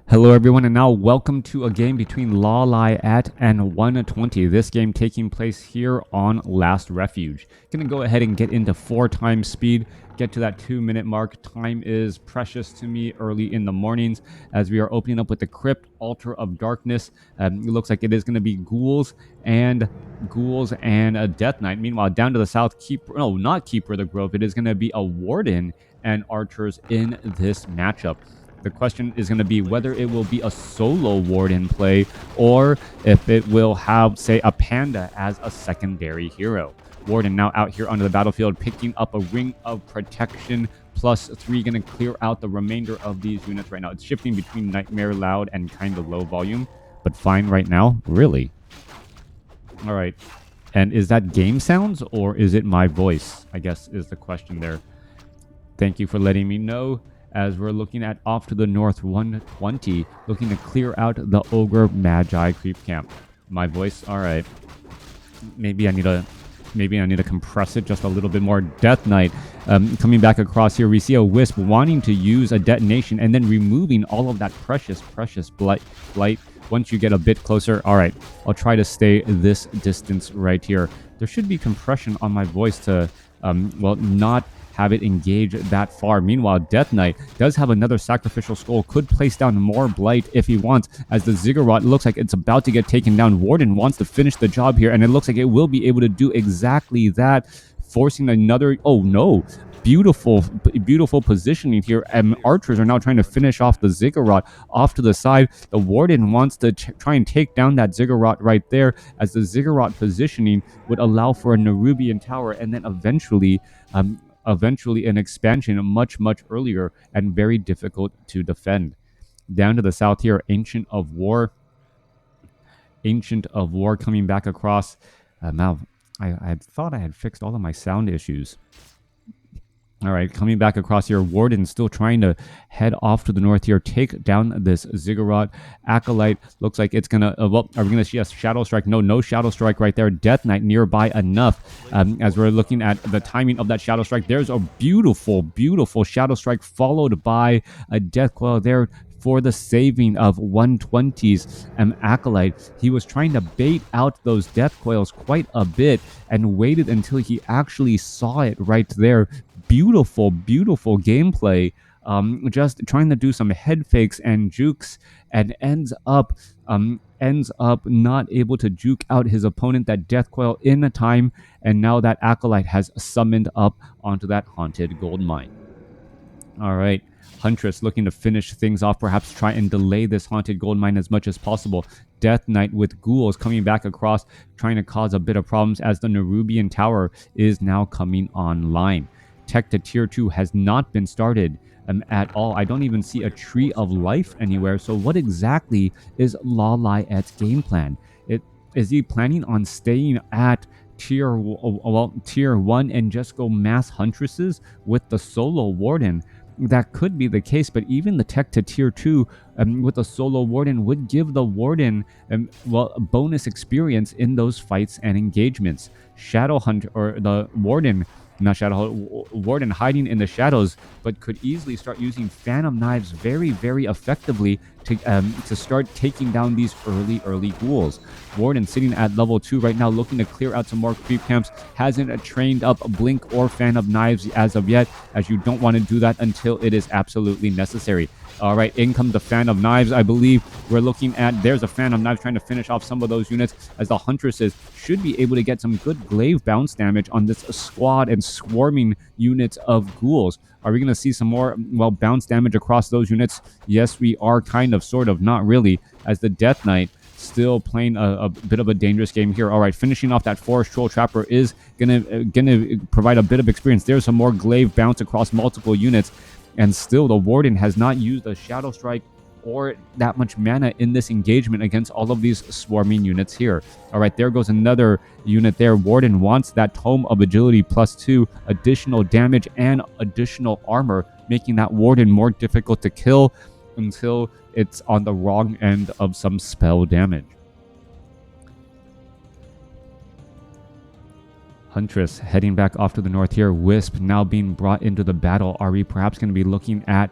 Hello everyone, and now welcome to a game between LawLiet and 120. This game taking place here on Last Refuge. Gonna go ahead and get into 4 times speed, get to that 2-minute mark. Time is precious to me early in the mornings as we are opening up with the Crypt, Altar of Darkness. It looks like it is gonna be ghouls and a Death Knight. Meanwhile, down to the south, not Keeper of the Grove, it is gonna be a Warden and archers in this matchup. The question is going to be whether it will be a solo Warden play or if it will have, say, a Panda as a secondary hero. Warden now out here onto the battlefield, picking up a Ring of Protection +3, going to clear out the remainder of these units right now. It's shifting between Nightmare Loud and kind of low volume, but fine right now. Really? All right. And is that game sounds or is it my voice? I guess is the question there. Thank you for letting me know. As we're looking at off to the north 120, looking to clear out the Ogre Magi creep camp. My voice, all right. Maybe I need to compress it just a little bit more. Death Knight coming back across here. We see a Wisp wanting to use a detonation and then removing all of that precious blight. Once you get a bit closer, all right, I'll try to stay this distance right here. There should be compression on my voice to, not have it engage that far. Meanwhile, Death Knight does have another sacrificial skull, could place down more blight if he wants, as the Ziggurat looks like it's about to get taken down. Warden wants to finish the job here, and it looks like it will be able to do exactly that, forcing another, oh no, beautiful positioning here, and archers are now trying to finish off the Ziggurat off to the side. The Warden wants to try and take down that Ziggurat right there, as the Ziggurat positioning would allow for a Nerubian tower, and then eventually an expansion much earlier and very difficult to defend. Down to the south here, Ancient of War coming back across. Now, I thought I had fixed all of my sound issues. All right, coming back across here, Warden still trying to head off to the north here, take down this Ziggurat. Acolyte looks like it's going to, are we going to see a Shadow Strike? No Shadow Strike right there. Death Knight nearby enough. As we're looking at the timing of that Shadow Strike, there's a beautiful Shadow Strike followed by a Death Coil there for the saving of 120's Acolyte. He was trying to bait out those death coils quite a bit and waited until he actually saw it right there. Beautiful gameplay. Just trying to do some head fakes and jukes, and ends up not able to juke out his opponent, that death coil, in a time, and now that Acolyte has summoned up onto that haunted gold mine. All right, Huntress looking to finish things off, perhaps try and delay this haunted gold mine as much as possible. Death Knight with ghouls coming back across, trying to cause a bit of problems as the Nerubian tower is now coming online. Tech to tier 2 has not been started at all. I don't even see a Tree of Life anywhere. So what exactly is LawLiet's game plan? Is he planning on staying at tier 1 and just go mass Huntresses with the solo Warden? That could be the case, but even the tech to tier 2 with a solo Warden would give the Warden bonus experience in those fights and engagements. Shadowhunter, or the Warden, not Warden hiding in the shadows, but could easily start using Phantom Knives very effectively to start taking down these early ghouls. Warden sitting at level 2 right now, looking to clear out some more creep camps. Hasn't trained up Blink or Phantom Knives as of yet, as you don't want to do that until it is absolutely necessary. All right, in comes the Phantom Knives. I believe we're looking at, there's a Phantom Knife trying to finish off some of those units, as the Huntresses should be able to get some good glaive bounce damage on this squad and swarming units of ghouls. Are we going to see some more, bounce damage across those units? Yes, we are, kind of, sort of, not really, as the Death Knight still playing a bit of a dangerous game here. All right, finishing off that Forest Troll Trapper is gonna provide a bit of experience. There's some more glaive bounce across multiple units, and still the Warden has not used a Shadow Strike or that much mana in this engagement against all of these swarming units here. All right, there goes another unit there. Warden wants that Tome of Agility +2, additional damage and additional armor, making that Warden more difficult to kill until it's on the wrong end of some spell damage. Huntress heading back off to the north here. Wisp now being brought into the battle. Are we perhaps going to be looking at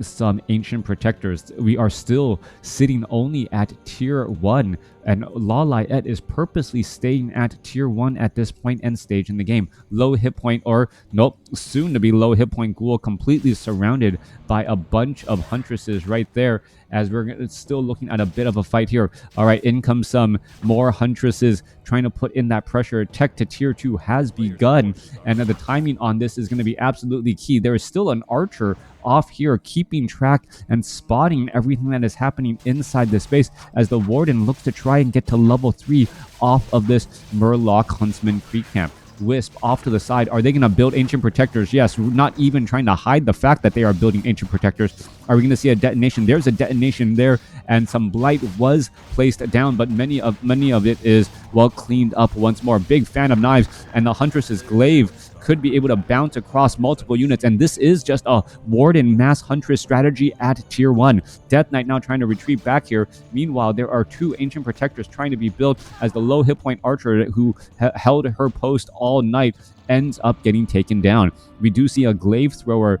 some Ancient Protectors. We are still sitting only at tier 1, and LawLiet is purposely staying at tier 1 at this point and stage in the game. Low hit point, or nope, soon to be low hit point ghoul, completely surrounded by a bunch of Huntresses right there, as we're still looking at a bit of a fight here. All right, in comes some more Huntresses trying to put in that pressure. Tech to tier 2 has begun, and the timing on this is going to be absolutely key. There is still an archer off here keeping track and spotting everything that is happening inside this space, as the Warden looks to try and get to level 3 off of this Murloc Huntsman Creek Camp. Wisp off to the side. Are they going to build Ancient Protectors? Yes, not even trying to hide the fact that they are building Ancient Protectors. Are we going to see a detonation? There's a detonation there, and some blight was placed down, but many of it is well cleaned up once more. Big fan of knives, and the Huntress's glaive could be able to bounce across multiple units, and this is just a Warden mass Huntress strategy at tier 1. Death Knight now trying to retreat back here. Meanwhile, there are 2 Ancient Protectors trying to be built, as the low hit point archer who held her post all night ends up getting taken down. We do see a glaive thrower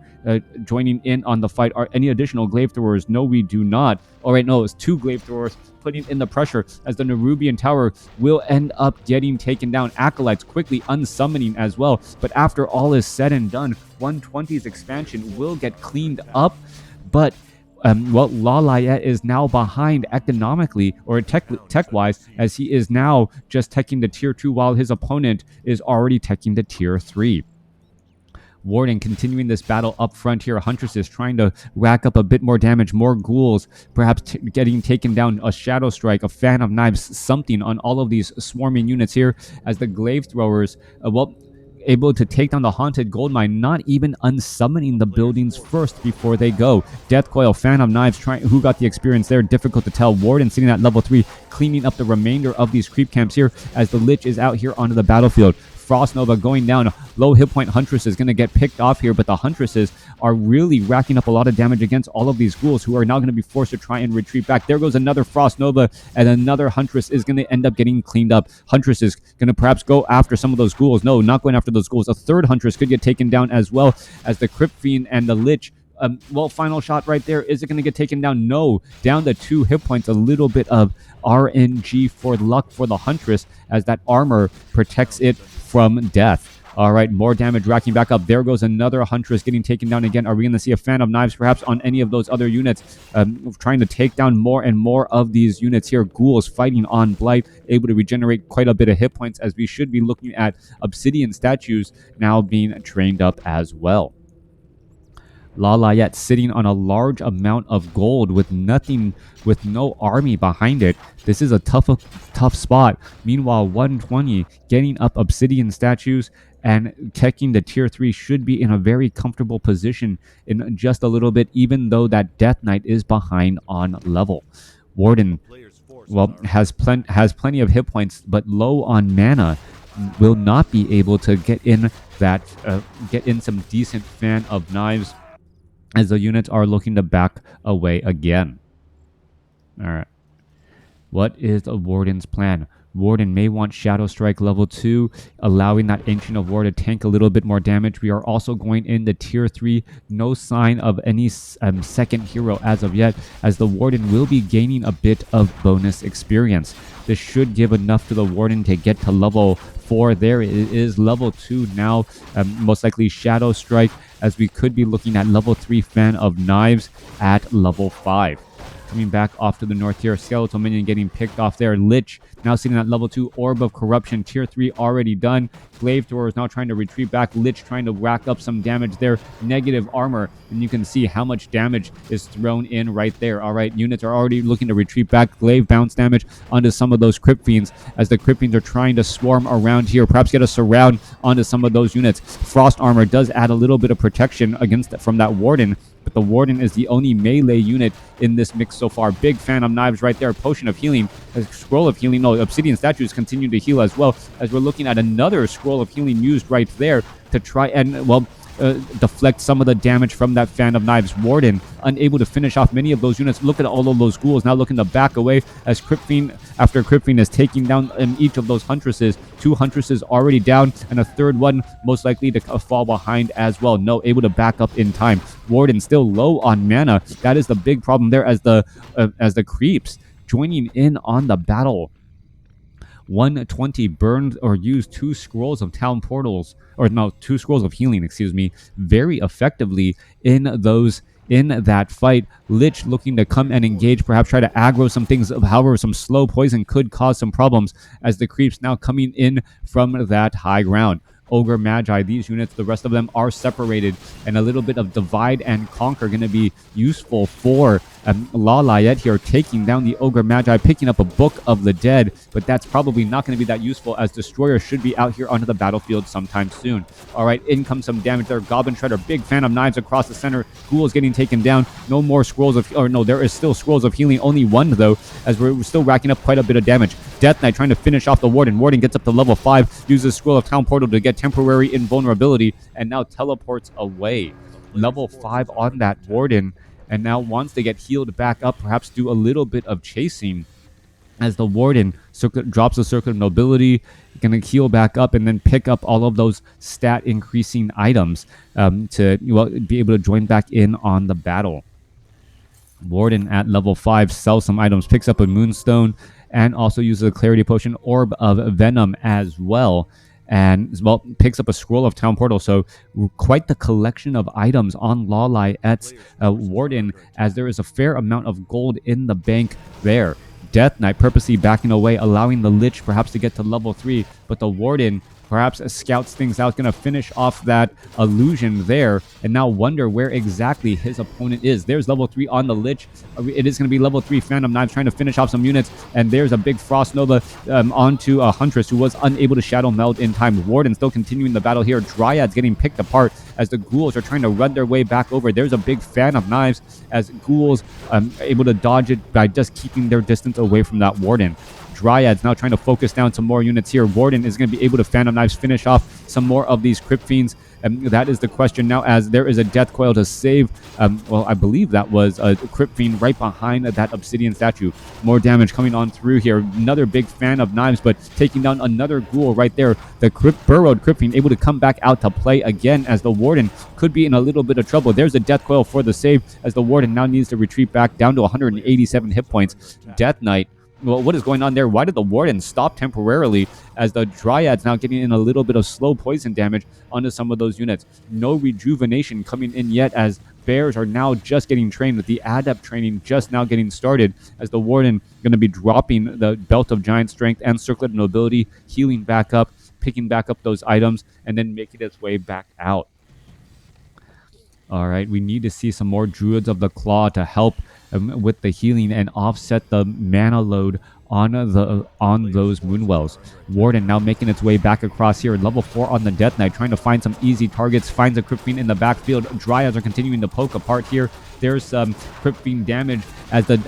joining in on the fight. Are any additional glaive throwers? No, we do not. All right, no, it's 2 glaive throwers putting in the pressure, as the Nerubian Tower will end up getting taken down. Acolytes quickly unsummoning as well. But after all is said and done, 120's expansion will get cleaned up. But LawLiet is now behind economically or tech-wise, as he is now just teching the tier 2 while his opponent is already teching the tier 3. Warden continuing this battle up front here. Huntress is trying to rack up a bit more damage, more ghouls, perhaps getting taken down. A Shadow Strike, a Fan of Knives, something on all of these swarming units here, as the glaive throwers, able to take down the Haunted Goldmine, not even unsummoning the buildings first before they go. Death Coil, Fan of Knives, who got the experience there, difficult to tell. Warden sitting at level 3, cleaning up the remainder of these creep camps here, as the Lich is out here onto the battlefield. Frost Nova going down. Low hit point Huntress is going to get picked off here, but the Huntresses are really racking up a lot of damage against all of these ghouls, who are now going to be forced to try and retreat back. There goes another Frost Nova, and another Huntress is going to end up getting cleaned up. Huntress is going to perhaps go after some of those ghouls. No, not going after those ghouls. A third Huntress could get taken down as well, as the Crypt Fiend and the Lich. Final shot right there. Is it going to get taken down? No. Down to 2 hit points. A little bit of RNG for luck for the Huntress, as that armor protects it from death. All right, more damage racking back up. There goes another Huntress getting taken down again. Are we going to see a Fan of Knives perhaps on any of those other units? Trying to take down more and more of these units here. Ghouls fighting on Blight, able to regenerate quite a bit of hit points, as we should be looking at Obsidian statues now being trained up as well. LawLiet sitting on a large amount of gold with nothing, with no army behind it. This is a tough spot. Meanwhile, 120 getting up Obsidian statues and teching the tier 3 should be in a very comfortable position in just a little bit, even though that Death Knight is behind on level. Warden, has plenty of hit points, but low on mana, will not be able to get in some decent Fan of Knives, as the units are looking to back away again. All right. What is the Warden's plan? Warden may want Shadow Strike level 2, allowing that Ancient of War to tank a little bit more damage. We are also going into tier 3. No sign of any second hero as of yet, as the Warden will be gaining a bit of bonus experience. This should give enough to the Warden to get to level 4. There it is, level 2 now. Most likely Shadow Strike, as we could be looking at level 3 Fan of Knives at level 5. Coming back off to the north here, Skeletal Minion getting picked off there. Lich now sitting at level 2, Orb of Corruption, tier 3 already done. Glaive Thrower is now trying to retreat back. Lich trying to rack up some damage there. Negative armor, and you can see how much damage is thrown in right there. All right, units are already looking to retreat back. Glaive bounce damage onto some of those Crypt Fiends, as the Crypt Fiends are trying to swarm around here, perhaps get a surround onto some of those units. Frost Armor does add a little bit of protection from that Warden, but the Warden is the only melee unit in this mix so far. Big Fan of Knives right there. Potion of Healing, a Scroll of Healing. No, Obsidian statues continue to heal as well, as we're looking at another Scroll of Healing used right there to try and, deflect some of the damage from that fan of knives. Warden unable to finish off many of those units. Look at all of those ghouls now looking to back away as Crypt Fiend after Crypt Fiend is taking down each of those huntresses. 2 huntresses already down, and a third one most likely to fall behind as well. No, able to back up in time. Warden still low on mana. That is the big problem there as the creeps joining in on the battle. 120 burned or used 2 scrolls of town portals, or no, 2 scrolls of healing, excuse me, very effectively in that fight. Lich looking to come and engage, perhaps try to aggro some things. However, some slow poison could cause some problems as the creeps now coming in from that high ground. Ogre Magi, these units, the rest of them are separated, and a little bit of divide and conquer going to be useful for LawLiet here, taking down the Ogre Magi, picking up a Book of the Dead, but that's probably not going to be that useful as Destroyer should be out here onto the battlefield sometime soon. All right, in comes some damage there. Goblin Shredder, big fan of knives across the center. Ghouls getting taken down. No more scrolls of, or no, there is still scrolls of healing. Only 1 though, as we're still racking up quite a bit of damage. Death Knight trying to finish off the Warden. Warden gets up to level 5, uses Scroll of Town Portal to get temporary invulnerability, and now teleports away. Level 5 on that Warden, and now wants to get healed back up, perhaps do a little bit of chasing as the Warden drops the Circle of Nobility, going to heal back up and then pick up all of those stat increasing items to be able to join back in on the battle. Warden at level 5 sells some items, picks up a Moonstone, and also uses a Clarity Potion, Orb of Venom as well. And picks up a Scroll of Town Portal. So quite the collection of items on LawLiet's Warden, as there is a fair amount of gold in the bank there. Death Knight purposely backing away, allowing the Lich perhaps to get to level 3, but the Warden perhaps scouts things out, going to finish off that illusion there, and now wonder where exactly his opponent is. There's level 3 on the Lich. It is going to be level 3 Phantom Knives trying to finish off some units, and there's a big Frost Nova onto a Huntress who was unable to Shadow Meld in time. Warden still continuing the battle here. Dryad's getting picked apart as the Ghouls are trying to run their way back over. There's a big Fan of Knives as Ghouls able to dodge it by just keeping their distance away from that Warden. Dryad's now trying to focus down some more units here. Warden is going to be able to Phantom Knives finish off some more of these Crypt Fiends. That is the question now, as there is a Death Coil to save. I believe that was a Crypt Fiend right behind that Obsidian statue. More damage coming on through here. Another big Fan of Knives, but taking down another Ghoul right there. The burrowed Crypt Fiend able to come back out to play again, as the Warden could be in a little bit of trouble. There's a Death Coil for the save, as the Warden now needs to retreat back down to 187 hit points. Death Knight, well, what is going on there? Why did the Warden stop temporarily, as the Dryad's now getting in a little bit of slow poison damage onto some of those units? No rejuvenation coming in yet, as Bears are now just getting trained, with the Adept training just now getting started, as the Warden going to be dropping the Belt of Giant Strength and Circlet of Nobility, healing back up, picking back up those items, and then making its way back out. All right, we need to see some more Druids of the Claw to help with the healing and offset the mana load on those Moonwells. Warden now making its way back across here. Level 4 on the Death Knight, trying to find some easy targets. Finds a Crypt Fiend in the backfield. Dryads are continuing to poke apart here. There's some Crypt Fiend damage as the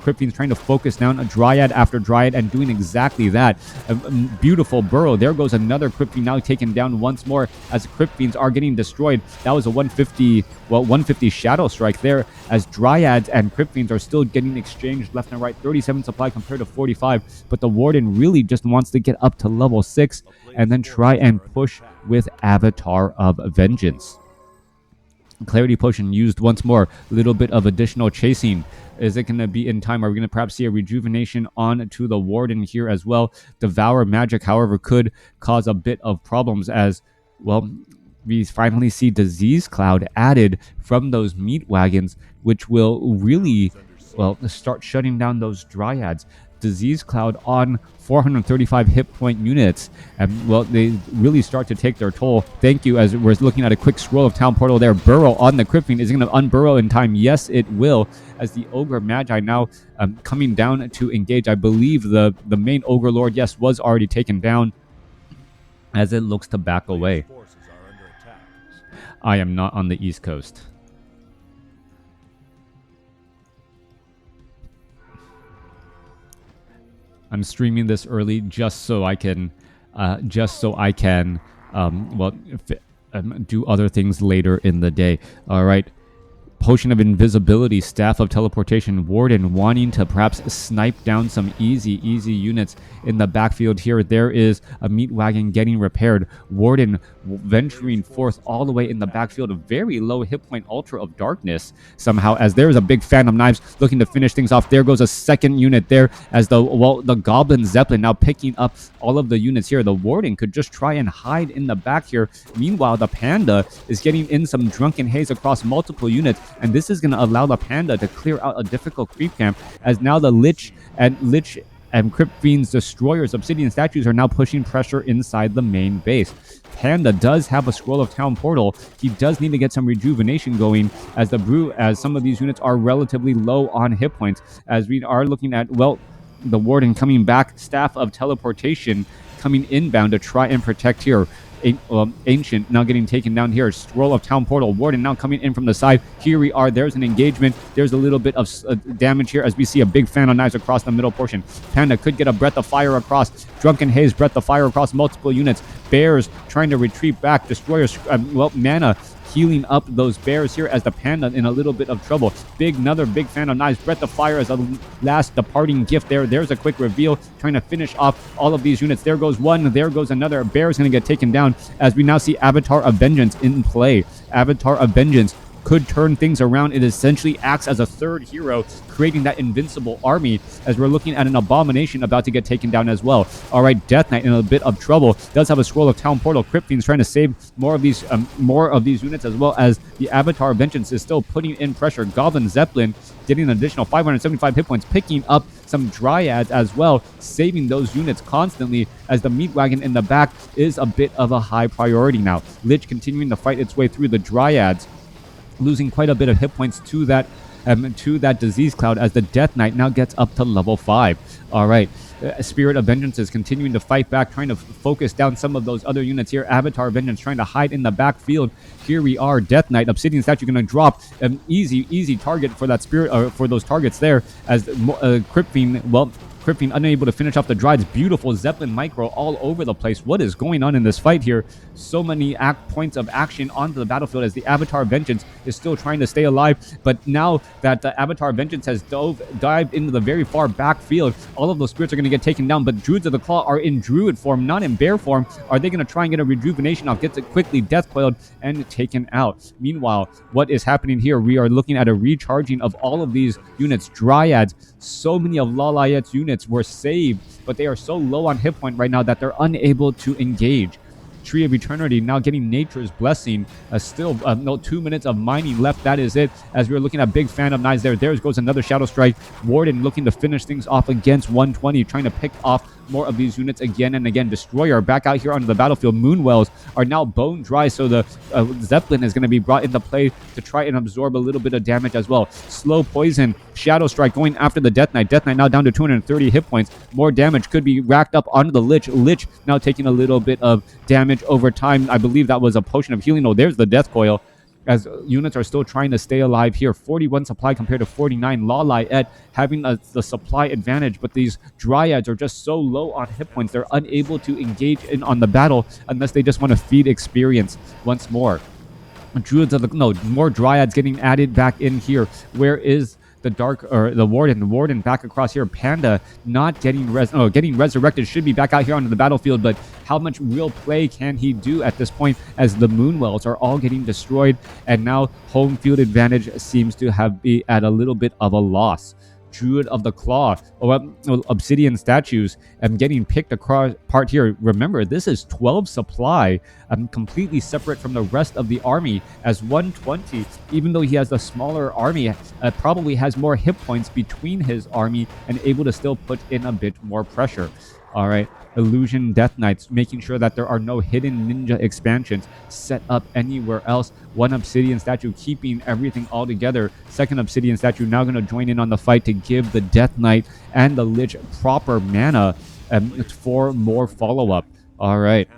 Crypt Fiend's trying to focus down a Dryad after Dryad, and doing exactly that. A beautiful burrow. There goes another Crypt Fiend now taken down once more, as the Crypt Fiends are getting destroyed. That was a 150 Shadow Strike there, as Dryads and Crypt Fiends are still getting exchanged left and right. 37 supply compared to 45, but the Warden really just wants to get up to level 6 and then try and push with Avatar of Vengeance. Clarity Potion used once more. A little bit of additional chasing. Is it going to be in time? Are we going to perhaps see a rejuvenation on to the Warden here as well? Devour Magic, however, could cause a bit of problems, as, well, we finally see Disease Cloud added from those meat wagons, which will really, well, start shutting down those Dryads. Disease Cloud on 435 hit point units, and well, they really start to take their toll. Thank you, as we're looking at a quick scroll of Town Portal there. Burrow on the Crypt Fiend. Is it going to unburrow in time? Yes, it will, as the Ogre Magi now coming down to engage. I believe the main Ogre Lord, yes, was already taken down, as it looks to back away. I am not on the East Coast. I'm streaming this early just so I can, do other things later in the day. All right. Potion of Invisibility, Staff of Teleportation, Warden wanting to perhaps snipe down some easy units in the backfield here. There is a meat wagon getting repaired. Warden venturing forth all the way in the backfield, a very low hit point Ultra of Darkness somehow, as there is a big Phantom Knives looking to finish things off. There goes a second unit there as the Goblin Zeppelin now picking up all of the units here. The Warden could just try and hide in the back here. Meanwhile, the Panda is getting in some Drunken Haze across multiple units, and this is going to allow the Panda to clear out a difficult creep camp, as now the Lich and Crypt Fiend's Destroyers, Obsidian Statues, are now pushing pressure inside the main base. Panda does have a Scroll of Town Portal. He does need to get some rejuvenation going, as some of these units are relatively low on hit points, as we are looking at, well, the Warden coming back, Staff of Teleportation coming inbound to try and protect here. Ancient now getting taken down here. Scroll of Town Portal. Warden now coming in from the side. Here we are. There's an engagement. There's a little bit of damage here as we see a big fan of knives across the middle portion. Panda could get a Breath of Fire across. Drunken Haze, Breath of Fire across multiple units. Bears trying to retreat back. Destroyers, mana healing up those bears here, as the Panda in a little bit of trouble. Another big fan of knives. Breath of Fire as a last departing gift there. There's a quick reveal, trying to finish off all of these units. There goes one. There goes another. Bear is going to get taken down, as we now see Avatar of Vengeance in play. Avatar of Vengeance could turn things around. It essentially acts as a third hero, creating that invincible army, as we're looking at an Abomination about to get taken down as well. All right, Death Knight in a bit of trouble. Does have a Scroll of Town Portal. Crypt Fiend's trying to save more of these units, as well as the Avatar of Vengeance is still putting in pressure. Goblin Zeppelin getting an additional 575 hit points, picking up some Dryads as well, saving those units constantly, as the Meat Wagon in the back is a bit of a high priority now. Lich continuing to fight its way through the Dryads, losing quite a bit of hit points to that disease cloud, as the Death Knight now gets up to level 5. All right. Spirit of Vengeance is continuing to fight back, trying to focus down some of those other units here. Avatar of Vengeance trying to hide in the backfield. Here we are. Death Knight, Obsidian Statue going to drop an easy target for that spirit, for those targets there, as Crypt Fiend, Crypt Fiend unable to finish off the Dryads. Beautiful Zeppelin micro all over the place. What is going on in this fight here? So many points of action onto the battlefield, as the Avatar of Vengeance is still trying to stay alive. But now that the Avatar of Vengeance has dived into the very far backfield, all of those spirits are going to get taken down. But Druids of the Claw are in Druid form, not in Bear form. Are they going to try and get a rejuvenation off? Gets it quickly death coiled and taken out. Meanwhile, what is happening here? We are looking at a recharging of all of these units. Dryads, so many of LawLiet's units were saved, but they are so low on hit point right now that they're unable to engage. Tree of Eternity now getting Nature's Blessing. Still no 2 minutes of mining left. That is it, as we're looking at big fan of knives there. There goes another Shadow Strike. Warden looking to finish things off against 120, trying to pick off more of these units again and again. Destroyer back out here onto the battlefield. Moonwells are now bone dry, so the Zeppelin is going to be brought into play to try and absorb a little bit of damage as well. Slow Poison, Shadow Strike going after the Death Knight. Death Knight now down to 230 hit points. More damage could be racked up onto the Lich. Lich now taking a little bit of damage over time. I believe that was a potion of healing. Oh, there's the Death Coil, as units are still trying to stay alive here. 41 supply compared to 49. LawLiet having the supply advantage, but these Dryads are just so low on hit points, they're unable to engage in on the battle unless they just want to feed experience once more. More Dryads getting added back in here. Where is the Warden back across here? Panda not getting getting resurrected, should be back out here onto the battlefield, but how much real play can he do at this point, as the Moonwells are all getting destroyed, and now home field advantage seems to be at a little bit of a loss. Druid of the Claw, Obsidian Statues, getting picked apart here. Remember, this is 12 supply, completely separate from the rest of the army, as 120, even though he has a smaller army, probably has more hit points between his army and able to still put in a bit more pressure. All right. Illusion Death Knights, making sure that there are no hidden ninja expansions set up anywhere else. One Obsidian Statue keeping everything all together. Second Obsidian Statue now going to join in on the fight to give the Death Knight and the Lich proper mana for more follow-up. All right.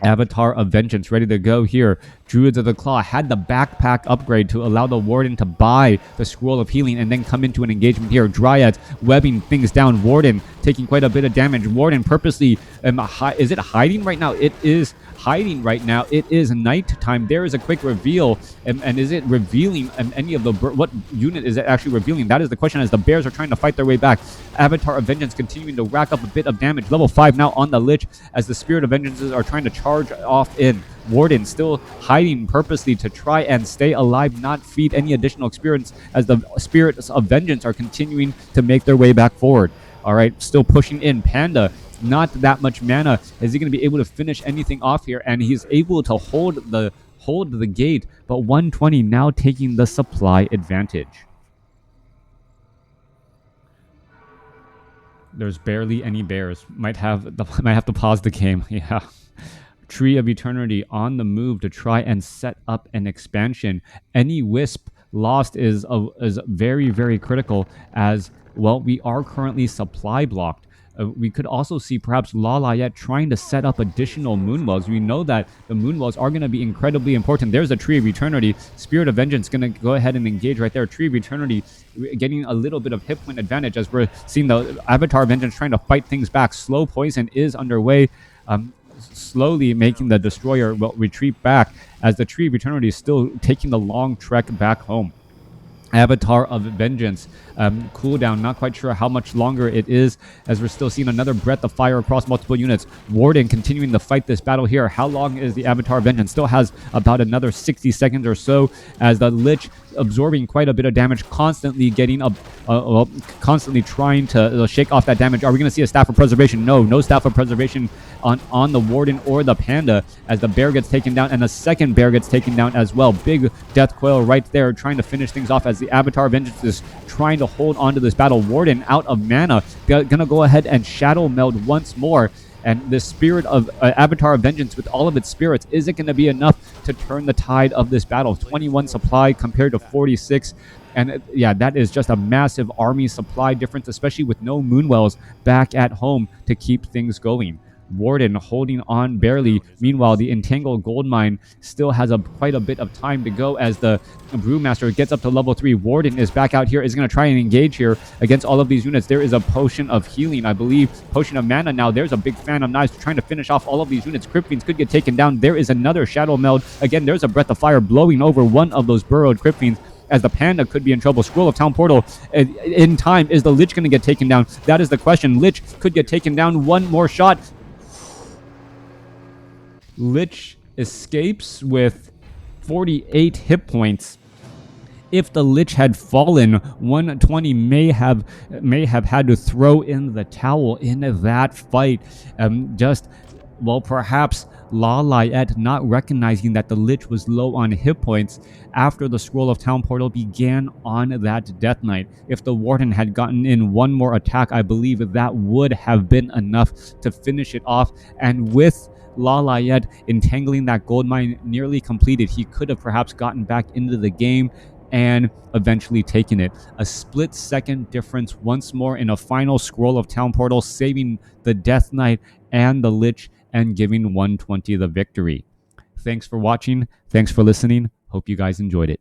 Avatar of Vengeance ready to go here. Druids of the Claw had the backpack upgrade to allow the Warden to buy the Scroll of Healing and then come into an engagement here. Dryads webbing things down. Warden taking quite a bit of damage. Warden purposely, is it hiding right now? It is hiding right now. It is nighttime. There is a quick reveal, and is it revealing any of the what unit is it actually revealing? That is the question, as the bears are trying to fight their way back. Avatar of Vengeance continuing to rack up a bit of damage. Level 5 now on the Lich, as the Spirit of Vengeances are trying to charge off in. Warden still hiding purposely to try and stay alive, not feed any additional experience, as the Spirits of Vengeance are continuing to make their way back forward. All right, still pushing in. Panda, not that much mana. Is he going to be able to finish anything off here? And he's able to hold the gate, but 120 now taking the supply advantage. There's barely any bears. Might have to pause the game. Yeah. Tree of Eternity on the move to try and set up an expansion. Any wisp lost is very, very critical, as well we are currently supply blocked. We could also see perhaps LawLiet trying to set up additional Moonwells. We know that the Moonwells are going to be incredibly important. There's a Tree of Eternity. Spirit of Vengeance going to go ahead and engage right there. Tree of Eternity getting a little bit of hit point advantage, as we're seeing the Avatar of Vengeance trying to fight things back. Slow Poison is underway. Slowly making the Destroyer retreat back, as the Tree of Eternity is still taking the long trek back home. Avatar of Vengeance cooldown, not quite sure how much longer it is, as we're still seeing another breath of fire across multiple units. Warden continuing to fight this battle here. How long is the Avatar of Vengeance? Still has about another 60 seconds or so, as the Lich absorbing quite a bit of damage, constantly getting constantly trying to shake off that damage. Are we going to see a Staff of Preservation? No Staff of Preservation on the Warden or the Panda, as the bear gets taken down, and the second bear gets taken down as well. Big Death Coil right there, trying to finish things off, as the Avatar of Vengeance is trying to hold on to this battle. Warden out of mana, gonna go ahead and Shadow Meld once more. And the Spirit of Avatar of Vengeance, with all of its spirits, is it going to be enough to turn the tide of this battle? 21 supply compared to 46. And yeah, that is just a massive army supply difference, especially with no Moonwells back at home to keep things going. Warden holding on barely. Meanwhile, the Entangled Goldmine still has quite a bit of time to go, as the Brewmaster gets up to level 3. Warden is back out here, is going to try and engage here against all of these units. There is a Potion of Healing, I believe. Potion of Mana now. There's a big Fan of Knives trying to finish off all of these units. Crypt Fiends could get taken down. There is another Shadow Meld. Again, there's a Breath of Fire blowing over one of those burrowed Crypt Fiends, as the Panda could be in trouble. Scroll of Town Portal in time. Is the Lich going to get taken down? That is the question. Lich could get taken down. One more shot. Lich escapes with 48 hit points. If the Lich had fallen, 120 may have had to throw in the towel in that fight. Perhaps LawLiet not recognizing that the Lich was low on hit points after the Scroll of Town Portal began on that Death Knight. If the Warden had gotten in one more attack, I believe that would have been enough to finish it off. And with LawLiet entangling that gold mine nearly completed, he could have perhaps gotten back into the game and eventually taken it. A split-second difference once more in a final Scroll of Town Portal, saving the Death Knight and the Lich and giving 120 the victory. Thanks for watching. Thanks for listening. Hope you guys enjoyed it.